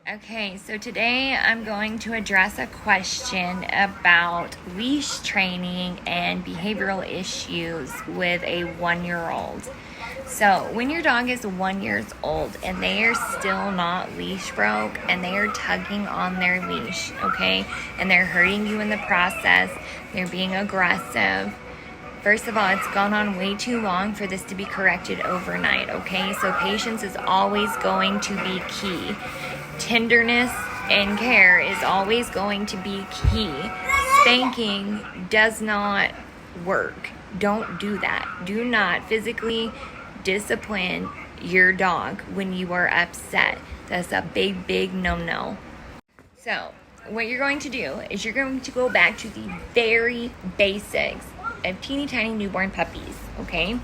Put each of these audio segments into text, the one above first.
Okay, so today I'm going to address a question about leash training and behavioral issues with a 1-year-old. So when your dog is 1 year old and they are still not leash broke and they are tugging on their leash, okay, and they're hurting you in the process, they're being aggressive. First of all, it's gone on way too long for this to be corrected overnight, okay? So patience is always going to be key. Tenderness and care is always going to be key. Spanking does not work. Don't do that. Do not physically discipline your dog when you are upset. That's a big, big no-no. So, what you're going to do is you're going to go back to the very basics of teeny tiny newborn puppies, okay?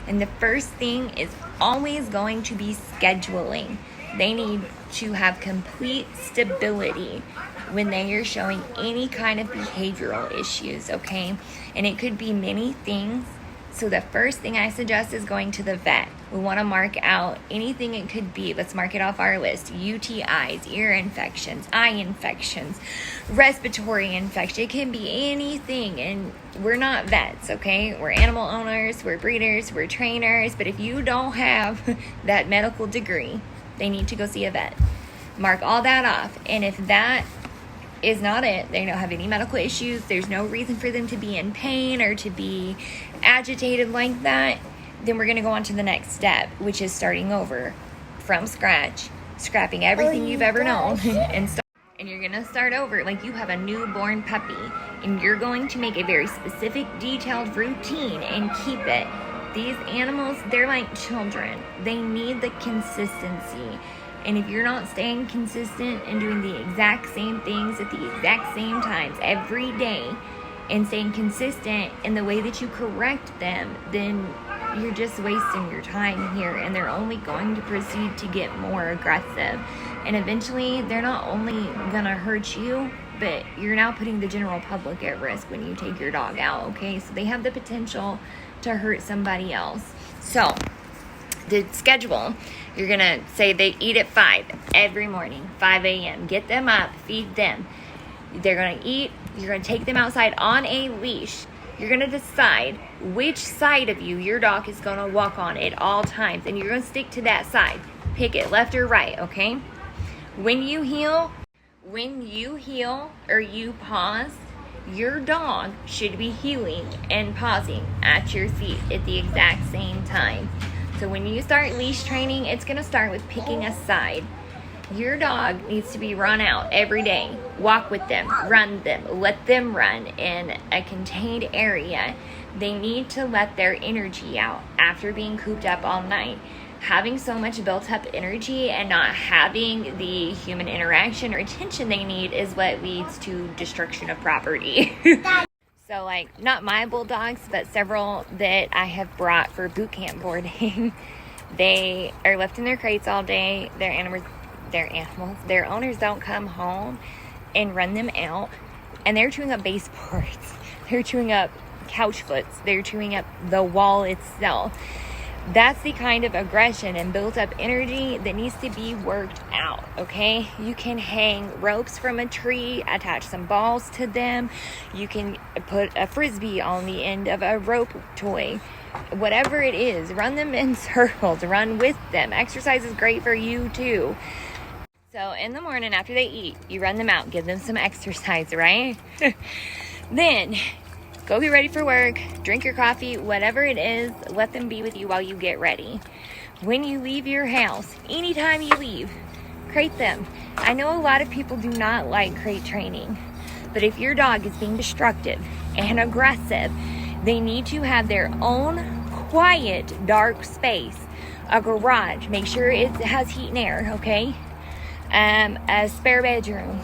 And the first thing is always going to be scheduling. They need to have complete stability when they are showing any kind of behavioral issues, okay? And it could be many things. So the first thing I suggest is going to the vet. We want to mark out anything it could be. Let's mark it off our list. UTIs, ear infections, eye infections, respiratory infection. It can be anything. And we're not vets, okay? We're animal owners, we're breeders, we're trainers. But if you don't have that medical degree, they need to go see a vet. Mark all that off. And if that is not it, they don't have any medical issues, there's no reason for them to be in pain or to be agitated like that, then we're going to go on to the next step, which is starting over from scratch, scrapping everything you've ever known, and you're going to start over like you have a newborn puppy, and you're going to make a very specific, detailed routine and keep it. These animals, they're like children. They need the consistency. And if you're not staying consistent and doing the exact same things at the exact same times every day and staying consistent in the way that you correct them, then you're just wasting your time here, and they're only going to proceed to get more aggressive. And eventually, they're not only going to hurt you, but you're now putting the general public at risk when you take your dog out, okay? So they have the potential to hurt somebody else. So the schedule, you're going to say they eat at 5 every morning, 5 a.m. Get them up, feed them. They're going to eat. You're going to take them outside on a leash. You're going to decide which side of you your dog is going to walk on at all times. And you're going to stick to that side. Pick it left or right, okay? When you heel or you pause, your dog should be heeling and pausing at your feet at the exact same time. So when you start leash training, it's going to start with picking a side. Your dog needs to be run out every day. Walk with them, run them, let them run in a contained area. They need to let their energy out after being cooped up all night. Having so much built up energy and not having the human interaction or attention they need is what leads to destruction of property. So, like, not my bulldogs, but several that I have brought for boot camp boarding. They are left in their crates all day. Their owners don't come home and run them out. And they're chewing up baseboards. They're chewing up couch foots. They're chewing up the wall itself. That's the kind of aggression and built up energy that needs to be worked out, okay? You can hang ropes from a tree, attach some balls to them. You can put a frisbee on the end of a rope toy. Whatever it is, run them in circles, run with them. Exercise is great for you too. So in the morning after they eat, you run them out, give them some exercise, right? Then go get ready for work, drink your coffee, whatever it is, let them be with you while you get ready. When you leave your house, anytime you leave, crate them. I know a lot of people do not like crate training, but if your dog is being destructive and aggressive, they need to have their own quiet, dark space. A garage, make sure it has heat and air, okay? A spare bedroom,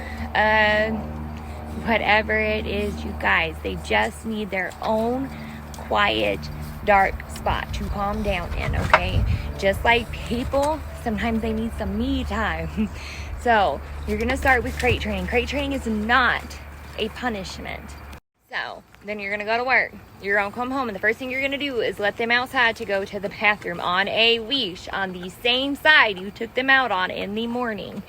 whatever it is, you guys, they just need their own quiet, dark spot to calm down in, okay? Just like people, sometimes they need some me time. So you're going to start with crate training. Crate training is not a punishment. So then you're going to go to work. You're going to come home, and the first thing you're going to do is let them outside to go to the bathroom on a leash on the same side you took them out on in the morning.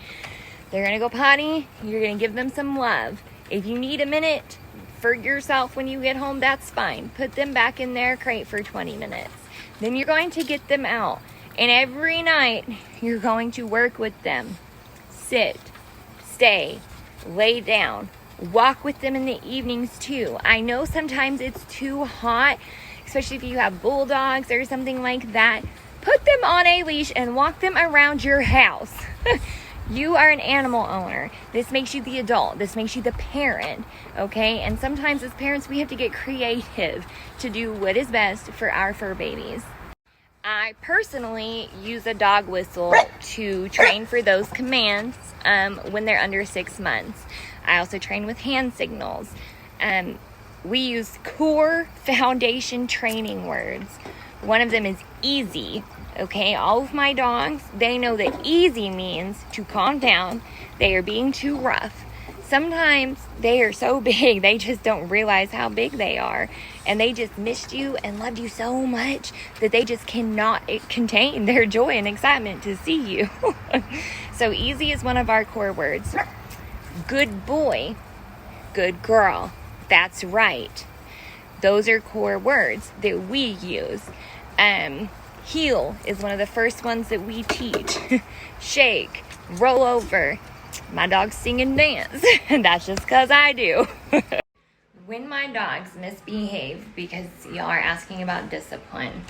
They're gonna go potty, you're gonna give them some love. If you need a minute for yourself when you get home, that's fine. Put them back in their crate for 20 minutes. Then you're going to get them out. And every night, you're going to work with them. Sit, stay, lay down. Walk with them in the evenings too. I know sometimes it's too hot, especially if you have bulldogs or something like that. Put them on a leash and walk them around your house. You are an animal owner. This makes you the adult. This makes you the parent, okay? And sometimes as parents, we have to get creative to do what is best for our fur babies. I personally use a dog whistle to train for those commands when they're under 6 months. I also train with hand signals. We use core foundation training words. One of them is easy. Okay, all of my dogs, they know that easy means to calm down. They are being too rough. Sometimes they are so big, they just don't realize how big they are. And they just missed you and loved you so much that they just cannot contain their joy and excitement to see you. So easy is one of our core words. Good boy, good girl, that's right. Those are core words that we use. Heel is one of the first ones that we teach. Shake, roll over. My dogs sing and dance. And that's just because I do. When my dogs misbehave, because y'all are asking about discipline,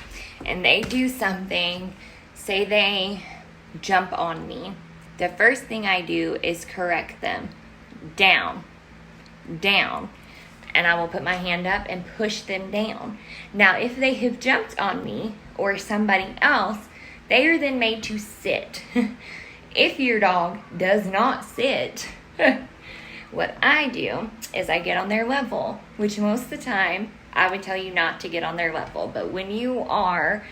and they do something, say they jump on me, the first thing I do is correct them. Down. Down. And I will put my hand up and push them down. Now, if they have jumped on me or somebody else, they are then made to sit. If your dog does not sit, what I do is I get on their level, which most of the time I would tell you not to get on their level. But when you are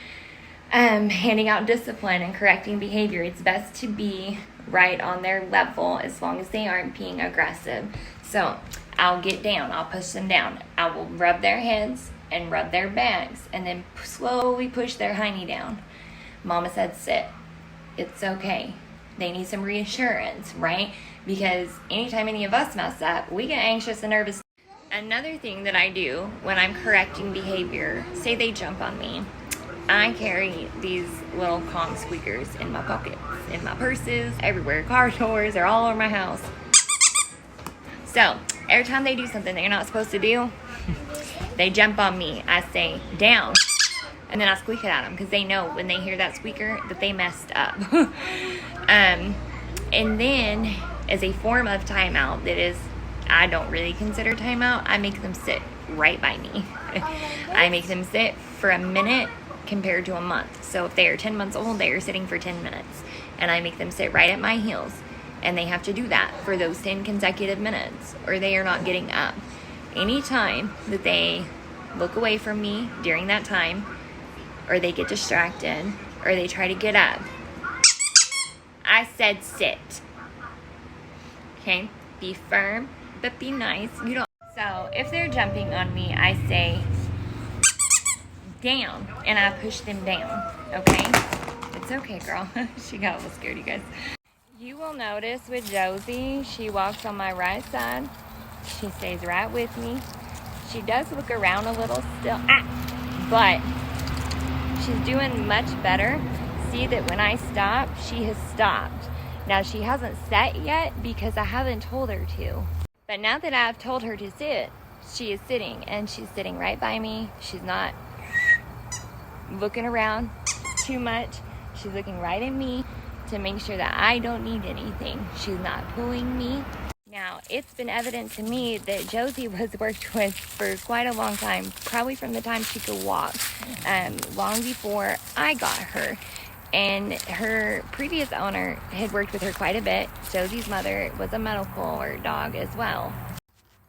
handing out discipline and correcting behavior, it's best to be right on their level as long as they aren't being aggressive. So I'll get down, I'll push them down. I will rub their heads and rub their backs and then slowly push their hiney down. Mama said sit. It's okay. They need some reassurance, right? Because anytime any of us mess up, we get anxious and nervous. Another thing that I do when I'm correcting behavior, say they jump on me, I carry these little calm squeakers in my pockets, in my purses, everywhere. Car doors, they're all over my house. So every time they do something they're not supposed to do, they jump on me. I say, down. And then I squeak it at them because they know when they hear that squeaker that they messed up. And then as a form of timeout that is, I don't really consider timeout, I make them sit right by me. I make them sit for a minute compared to a month. So if they are 10 months old, they are sitting for 10 minutes. And I make them sit right at my heels. And they have to do that for those 10 consecutive minutes or they are not getting up. Anytime that they look away from me during that time, or they get distracted, or they try to get up, I said sit. Okay? Be firm, but be nice. You don't. So if they're jumping on me, I say down, and I push them down. Okay? It's okay, girl. She got a little scared, you guys. You will notice with Josie, she walks on my right side. She stays right with me. She does look around a little still, but she's doing much better. See that when I stop, she has stopped. Now she hasn't sat yet because I haven't told her to. But now that I've told her to sit, she is sitting, and she's sitting right by me. She's not looking around too much. She's looking right at me to make sure that I don't need anything. She's not pulling me. Now, it's been evident to me that Josie was worked with for quite a long time, probably from the time she could walk, long before I got her. And her previous owner had worked with her quite a bit. Josie's mother was a medical dog as well.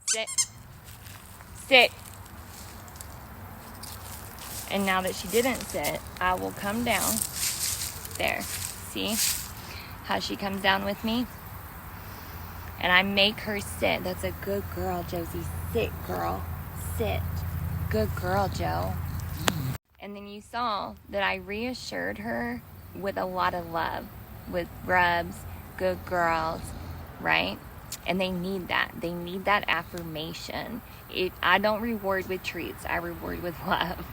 Sit. Sit. And now that she didn't sit, I will come down. There. See how she comes down with me? And I make her sit. That's a good girl, Josie. Sit, girl. Sit. Good girl, Joe. And then you saw that I reassured her with a lot of love. With rubs, good girls, right? And they need that. They need that affirmation. I don't reward with treats. I reward with love.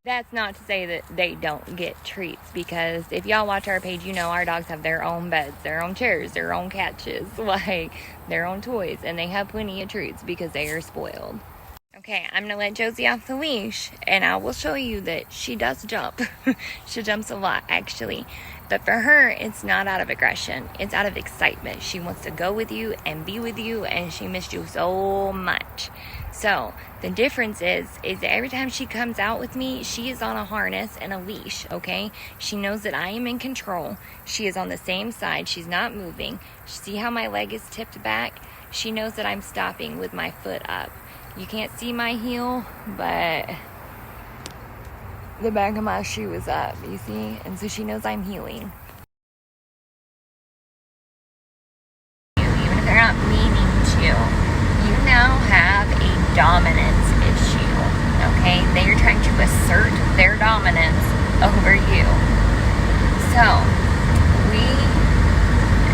That's not to say that they don't get treats, because if y'all watch our page, you know our dogs have their own beds, their own chairs, their own couches, like their own toys, and they have plenty of treats because they are spoiled. Okay, I'm going to let Josie off the leash, and I will show you that she does jump. She jumps a lot, actually. But for her, it's not out of aggression. It's out of excitement. She wants to go with you and be with you, and she missed you so much. So the difference is that every time she comes out with me, she is on a harness and a leash, okay? She knows that I am in control. She is on the same side. She's not moving. See how my leg is tipped back? She knows that I'm stopping with my foot up. You can't see my heel, but the back of my shoe is up, you see? And so she knows I'm healing. Even if they're not meaning to, you now have a dominance issue, okay? They are trying to assert their dominance over you. So, we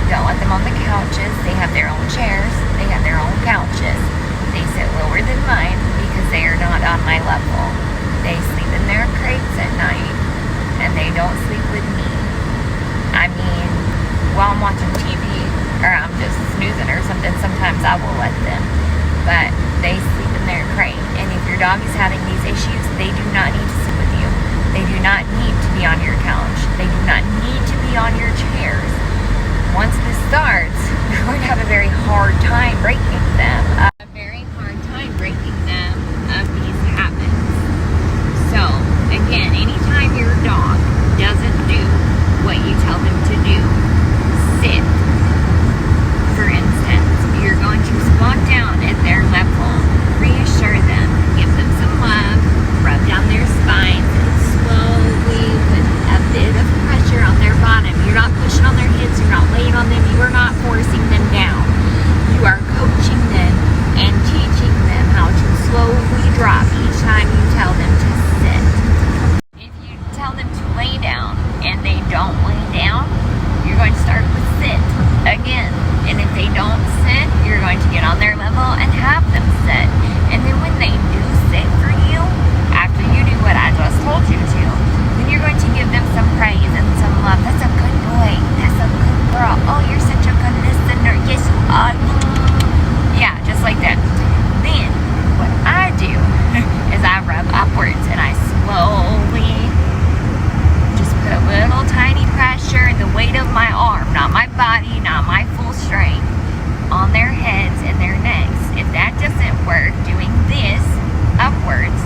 don't let them on the couches. They have their own chairs. They have their own couches. They sit lower than mine because they are not on my level. They sleep in their crates at night, and they don't sleep with me. I mean, while I'm watching TV, or I'm just snoozing or something, sometimes I will let them. But they sleep in their crate. And if your dog is having these issues, they do not need to sleep with you. They do not need to be on your couch. They do not need to be on your chairs. Once this starts, you're going to have a very hard time breaking them. A very hard time breaking them of these habits. So, again, anytime your dog doesn't do what you tell them to do, sit. For instance, you're going to squat down at their level, reassure them, give them some love, rub down their spines, and slowly put a bit of pressure on their bottom. You're not pushing on their hips, you're not laying on them, you are not forcing them down. You are coaching them and teaching them how to slowly drop each time you tell them to sit. If you tell them to lay down and they don't lay down, you're going to start with sit again. And if they don't sit, you're going to get on their level and have them sit. And then when they do sit for you, after you do what I just told you to, then you're going to give them some praise and some love. That's a good boy. That's a good girl. Oh, you're such a good listener. Yes, you are. Yeah, just like that. Then, what I do is I rub upwards and I slowly just put a little tiny pressure, the weight of my arm, not my body, not my full strength, on their heads and their necks. If that doesn't work, doing this upwards,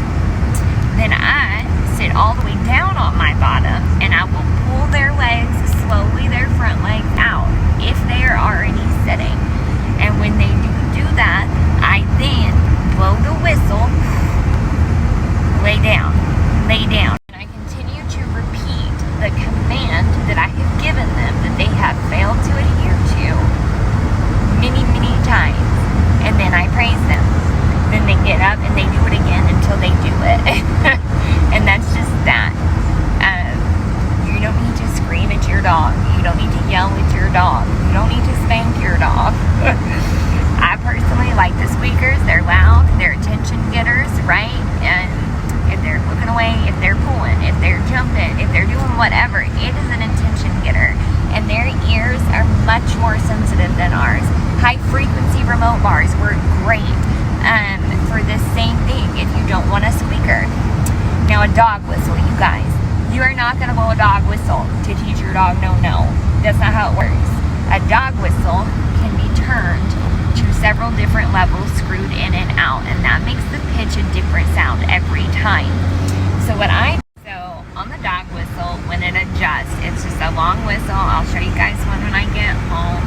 then I sit all the way down on my bottom and I will pull their legs slowly, their front legs out, if they are already sitting. And when they do that, I then blow the whistle, lay down, lay down. And I continue to repeat the command that I have given them that they have failed to adhere to many, many times. And then I praise them. Then they get up and they do it again until they do it. And that's just that. You don't need to scream at your dog. You don't need to yell at your dog. You don't need to spank your dog. I personally like the squeakers. They're loud. They're attention getters, right? And if they're looking away, if they're pulling, if they're jumping, if they're doing whatever, it is an attention getter. And their ears are much more sensitive than ours. High frequency remote bars work great for this same thing if you don't want a squeaker. Now, a dog whistle, you guys. You are not going to blow a dog whistle to teach your dog no. That's not how it works. A dog whistle can be turned to several different levels, screwed in and out, and that makes the pitch a different sound every time. So on the dog whistle, when it adjusts, it's just a long whistle. I'll show you guys one when I get home.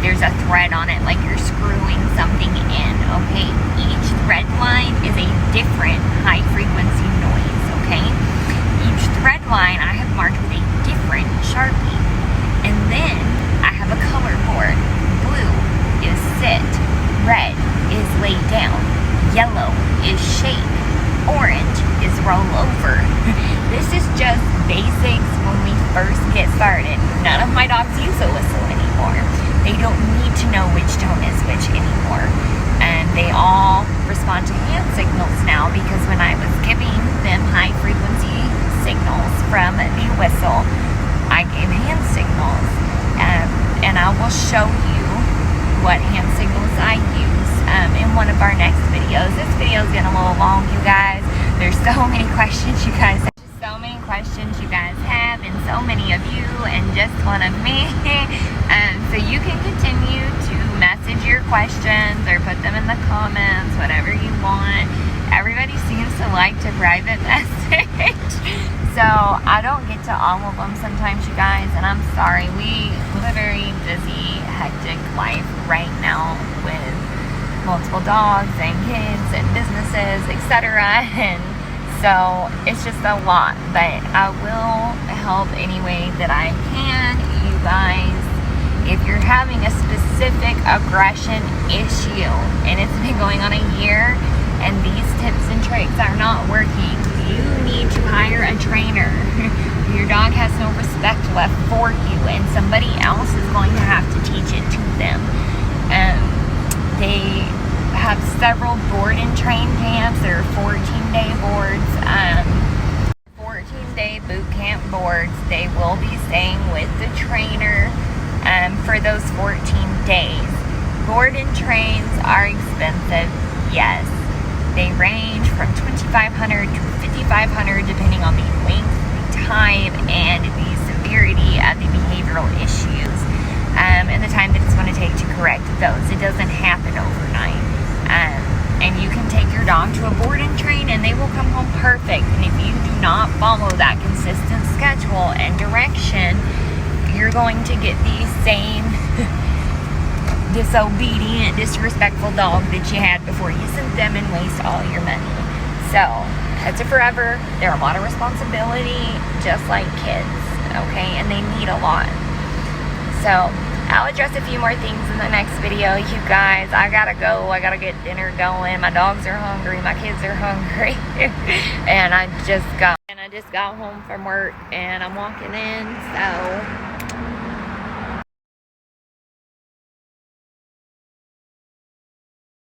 There's a thread on it like you're screwing something in, okay? Each thread line is a different high frequency noise, okay? Each thread line I have marked with a different Sharpie. And then I have a color board. Blue is sit. Red is lay down. Yellow is shake. Orange is roll over. This is just basics when we first get started. None of my dogs use a whistle anymore. They don't need to know which tone is which anymore. And they all respond to hand signals now, because when I was giving them high frequency signals from the whistle, I gave hand signals. And I will show you what hand signals I use in one of our next videos. This video is getting a little long, you guys. There's so many questions you guys have. So many questions you guys have, and so many of you, and just one of me. So you can continue to message your questions or put them in the comments, whatever you want. Everybody seems to like to private message. So I don't get to all of them sometimes, you guys, and I'm sorry. We live a very busy, hectic life right now with multiple dogs and kids and businesses, etc. And so it's just a lot, but I will help any way that I can, you guys. If you're having a specific aggression issue and it's been going on a year and these tips and tricks are not working, you need to hire a trainer. Your dog has no respect left for you, and somebody else is going to have to teach it to them. They have several board and train camps. There are 14-day boards, 14-day boot camp boards. They will be staying with the trainer for those 14 days. Board and trains are expensive, yes. They range from $2,500 to $5,500 depending on the length, the time, and the severity of the behavioral issues, and the time that it's going to take to correct those. It doesn't happen overnight. And you can take your dog to a board and train and they will come home perfect. And if you do not follow that consistent schedule and direction, you're going to get the same disobedient, disrespectful dog that you had before you sent them and waste all your money. So, pets are forever. They're a lot of responsibility, just like kids, okay? And they need a lot. So, I'll address a few more things in the next video, you guys. I gotta go. I gotta get dinner going. My dogs are hungry. My kids are hungry. And I just got home from work and I'm walking in, so